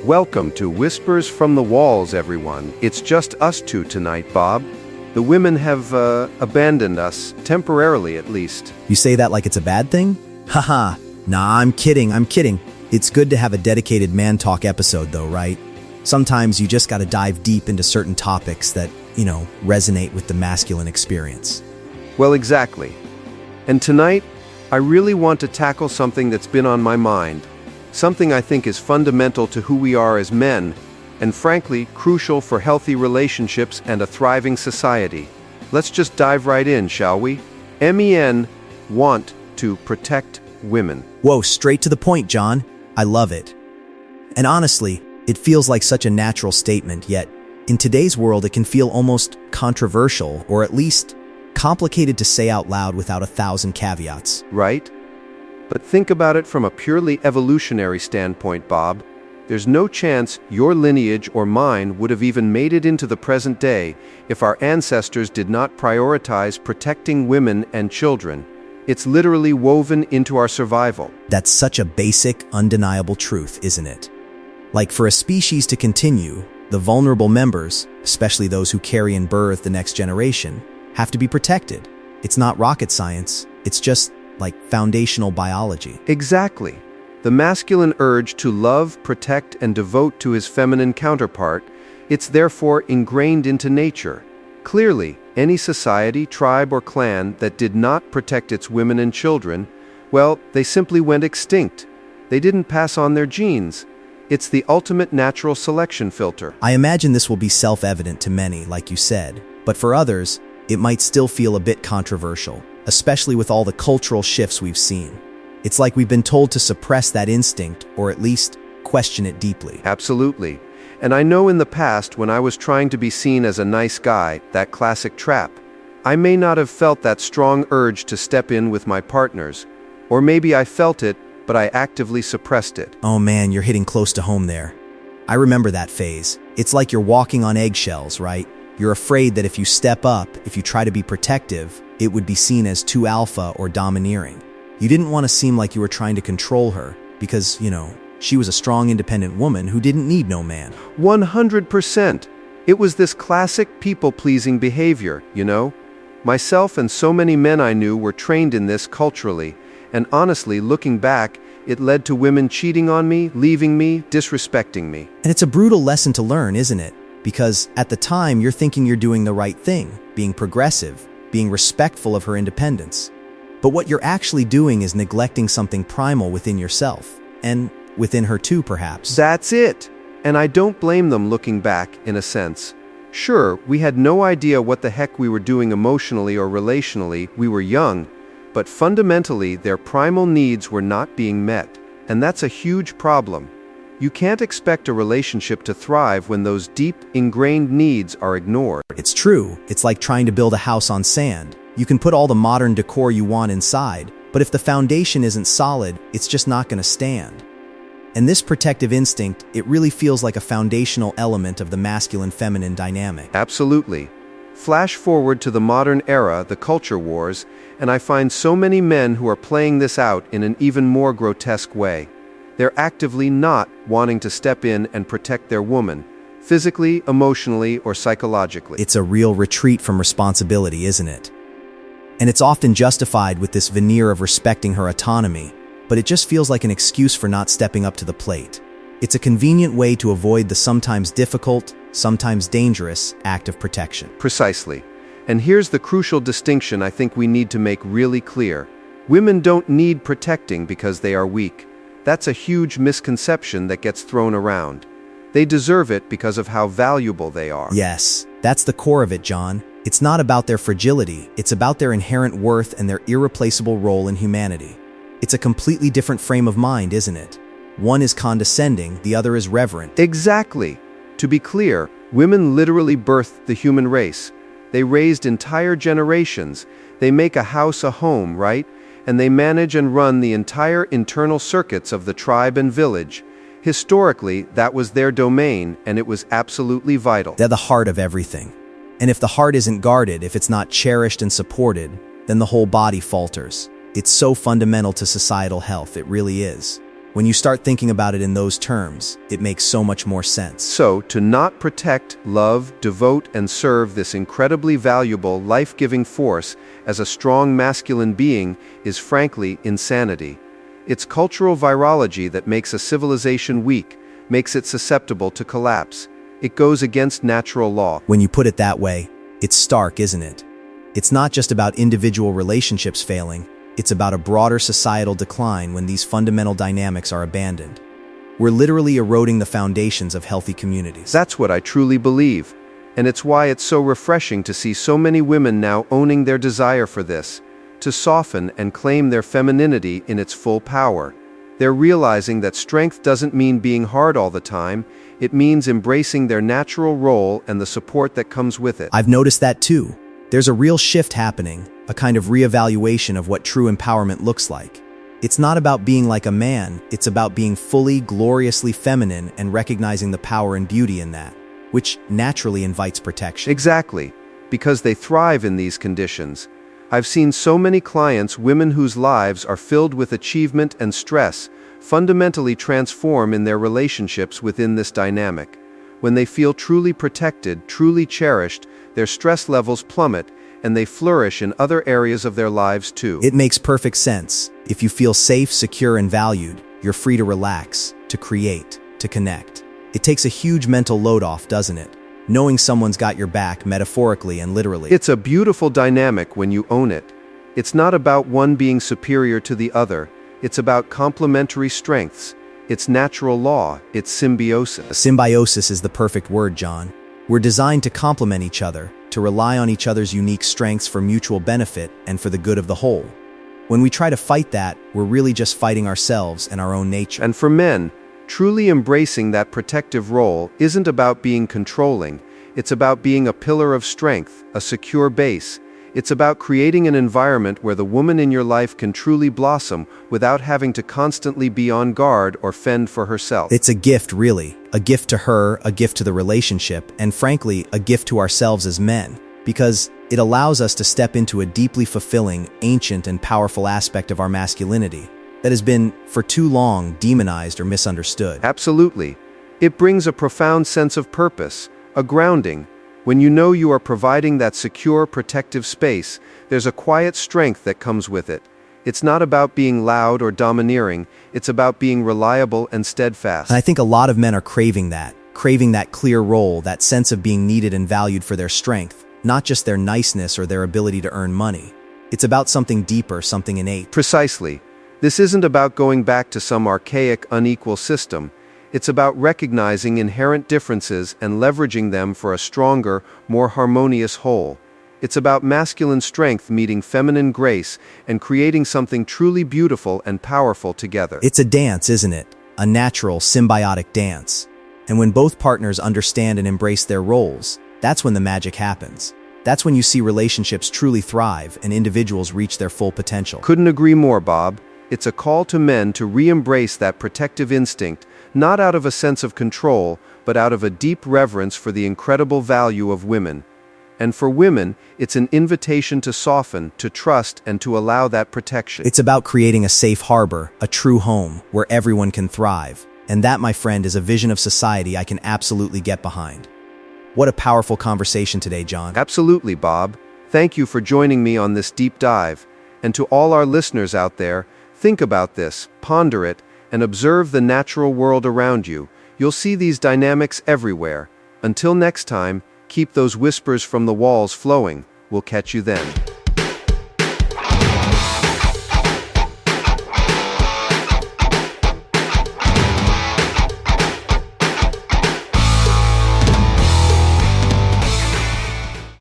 Welcome to Whispers from the Walls, everyone. It's just us two tonight, Bob. The women have abandoned us, temporarily at least. You say that like it's a bad thing? Haha, nah, I'm kidding. It's good to have a dedicated man talk episode though, right? Sometimes you just gotta dive deep into certain topics that, resonate with the masculine experience. Well, exactly. And tonight, I really want to tackle something that's been on my mind. Something I think is fundamental to who we are as men, and frankly, crucial for healthy relationships and a thriving society. Let's just dive right in, shall we? Men want to protect women. Whoa, straight to the point, John. I love it. And honestly, it feels like such a natural statement, yet in today's world it can feel almost controversial, or at least complicated to say out loud without 1,000 caveats. Right? But think about it from a purely evolutionary standpoint, Bob. There's no chance your lineage or mine would have even made it into the present day if our ancestors did not prioritize protecting women and children. It's literally woven into our survival. That's such a basic, undeniable truth, isn't it? Like, for a species to continue, the vulnerable members, especially those who carry and birth the next generation, have to be protected. It's not rocket science, it's just like foundational biology. Exactly. The masculine urge to love, protect, and devote to his feminine counterpart, it's therefore ingrained into nature. Clearly, any society, tribe, or clan that did not protect its women and children, well, they simply went extinct. They didn't pass on their genes. It's the ultimate natural selection filter. I imagine this will be self-evident to many, like you said, but for others, it might still feel a bit controversial, especially with all the cultural shifts we've seen. It's like we've been told to suppress that instinct, or at least question it deeply. Absolutely. And I know in the past, when I was trying to be seen as a nice guy, that classic trap, I may not have felt that strong urge to step in with my partners. Or maybe I felt it, but I actively suppressed it. Oh man, you're hitting close to home there. I remember that phase. It's like you're walking on eggshells, right? You're afraid that if you step up, if you try to be protective, it would be seen as too alpha or domineering. You didn't want to seem like you were trying to control her because, she was a strong, independent woman who didn't need no man. 100%. It was this classic people-pleasing behavior, Myself and so many men I knew were trained in this culturally, and honestly, looking back, it led to women cheating on me, leaving me, disrespecting me. And it's a brutal lesson to learn, isn't it? Because at the time, you're thinking you're doing the right thing, being progressive, being respectful of her independence. But what you're actually doing is neglecting something primal within yourself, and within her too, perhaps. That's it. And I don't blame them looking back, in a sense. Sure, we had no idea what the heck we were doing emotionally or relationally, we were young, but fundamentally their primal needs were not being met, and that's a huge problem. You can't expect a relationship to thrive when those deep, ingrained needs are ignored. It's true. It's like trying to build a house on sand. You can put all the modern decor you want inside, but if the foundation isn't solid, it's just not going to stand. And this protective instinct, it really feels like a foundational element of the masculine-feminine dynamic. Absolutely. Flash forward to the modern era, the culture wars, and I find so many men who are playing this out in an even more grotesque way. They're actively not wanting to step in and protect their woman, physically, emotionally, or psychologically. It's a real retreat from responsibility, isn't it? And it's often justified with this veneer of respecting her autonomy, but it just feels like an excuse for not stepping up to the plate. It's a convenient way to avoid the sometimes difficult, sometimes dangerous act of protection. Precisely. And here's the crucial distinction I think we need to make really clear. Women don't need protecting because they are weak. That's a huge misconception that gets thrown around. They deserve it because of how valuable they are. Yes, that's the core of it, John. It's not about their fragility, it's about their inherent worth and their irreplaceable role in humanity. It's a completely different frame of mind, isn't it? One is condescending, the other is reverent. Exactly. To be clear, women literally birthed the human race. They raised entire generations. They make a house a home, right? And they manage and run the entire internal circuits of the tribe and village. Historically, that was their domain, and it was absolutely vital. They're the heart of everything. And if the heart isn't guarded, if it's not cherished and supported, then the whole body falters. It's so fundamental to societal health, it really is. When you start thinking about it in those terms, it makes so much more sense. So, to not protect, love, devote, and serve this incredibly valuable, life-giving force as a strong masculine being is frankly insanity. It's cultural virology that makes a civilization weak, makes it susceptible to collapse. It goes against natural law. When you put it that way, it's stark, isn't it? It's not just about individual relationships failing, it's about a broader societal decline when these fundamental dynamics are abandoned. We're literally eroding the foundations of healthy communities. That's what I truly believe. And it's why it's so refreshing to see so many women now owning their desire for this, to soften and claim their femininity in its full power. They're realizing that strength doesn't mean being hard all the time, it means embracing their natural role and the support that comes with it. I've noticed that too. There's a real shift happening, a kind of reevaluation of what true empowerment looks like. It's not about being like a man, it's about being fully, gloriously feminine and recognizing the power and beauty in that, which naturally invites protection. Exactly, because they thrive in these conditions. I've seen so many clients, women whose lives are filled with achievement and stress, fundamentally transform in their relationships within this dynamic. When they feel truly protected, truly cherished, their stress levels plummet, and they flourish in other areas of their lives too. It makes perfect sense. If you feel safe, secure, and valued, you're free to relax, to create, to connect. It takes a huge mental load off, doesn't it? Knowing someone's got your back, metaphorically and literally. It's a beautiful dynamic when you own it. It's not about one being superior to the other. It's about complementary strengths. It's natural law. It's symbiosis. Symbiosis is the perfect word, John. We're designed to complement each other, to rely on each other's unique strengths for mutual benefit and for the good of the whole. When we try to fight that, we're really just fighting ourselves and our own nature. And for men, truly embracing that protective role isn't about being controlling. It's about being a pillar of strength, a secure base. It's about creating an environment where the woman in your life can truly blossom without having to constantly be on guard or fend for herself. It's a gift, really. A gift to her, a gift to the relationship, and frankly, a gift to ourselves as men. Because it allows us to step into a deeply fulfilling, ancient, and powerful aspect of our masculinity that has been, for too long, demonized or misunderstood. Absolutely. It brings a profound sense of purpose, a grounding. When you know you are providing that secure, protective space, there's a quiet strength that comes with it. It's not about being loud or domineering, it's about being reliable and steadfast. And I think a lot of men are craving that clear role, that sense of being needed and valued for their strength, not just their niceness or their ability to earn money. It's about something deeper, something innate. Precisely. This isn't about going back to some archaic, unequal system. It's about recognizing inherent differences and leveraging them for a stronger, more harmonious whole. It's about masculine strength meeting feminine grace and creating something truly beautiful and powerful together. It's a dance, isn't it? A natural, symbiotic dance. And when both partners understand and embrace their roles, that's when the magic happens. That's when you see relationships truly thrive and individuals reach their full potential. Couldn't agree more, Bob. It's a call to men to re-embrace that protective instinct, not out of a sense of control, but out of a deep reverence for the incredible value of women. And for women, it's an invitation to soften, to trust, and to allow that protection. It's about creating a safe harbor, a true home, where everyone can thrive. And that, my friend, is a vision of society I can absolutely get behind. What a powerful conversation today, John. Absolutely, Bob. Thank you for joining me on this deep dive. And to all our listeners out there, think about this, ponder it, and observe the natural world around you. You'll see these dynamics everywhere. Until next time, keep those whispers from the walls flowing. We'll catch you then.